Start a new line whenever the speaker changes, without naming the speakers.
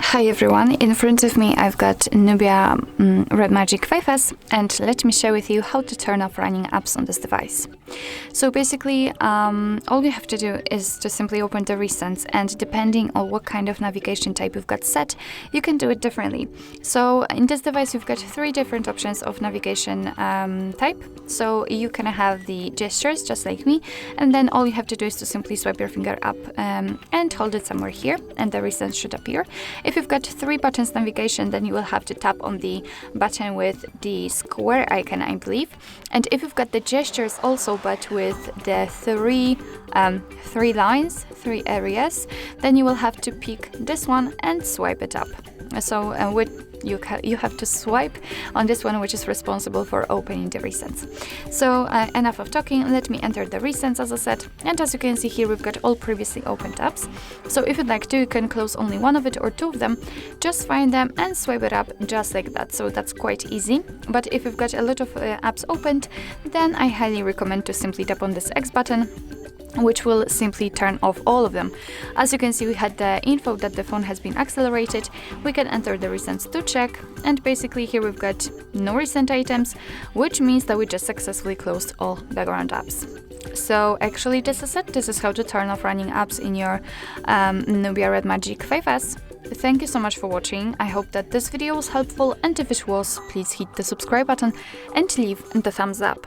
Hi everyone, in front of me I've got NUBIA Red Magic 5S, and let me share with you how to turn off running apps on this device. So basically, all you have to do is to simply open the recents, and depending on what kind of navigation type you've got set, you can do it differently. So in this device you've got 3 different options of navigation type. So you can have the gestures, just like me, and then all you have to do is to simply swipe your finger up and hold it somewhere here, and the recents should appear. If you've got 3 buttons navigation, then you will have to tap on the button with the square icon, I believe. And if you've got the gestures also, but with the 3 lines, 3 areas, then you will have to pick this one and swipe it up. So you have to swipe on this one, which is responsible for opening the recents. So enough of talking, let me enter the recents, as I said. And as you can see here, we've got all previously opened apps. So if you'd like to, you can close only one of it or 2 of them. Just find them and swipe it up just like that. So that's quite easy. But if you've got a lot of apps opened, then I highly recommend to simply tap on this X button, which will simply turn off all of them. As you can see, we had the info that the phone has been accelerated. We can enter the recents to check, and basically here we've got no recent items, which means that we just successfully closed all background apps. So actually this is it. This is how to turn off running apps in your NUBIA Red Magic 5S. Thank you so much for watching. I hope that this video was helpful, and if it was, please hit the subscribe button and leave the thumbs up.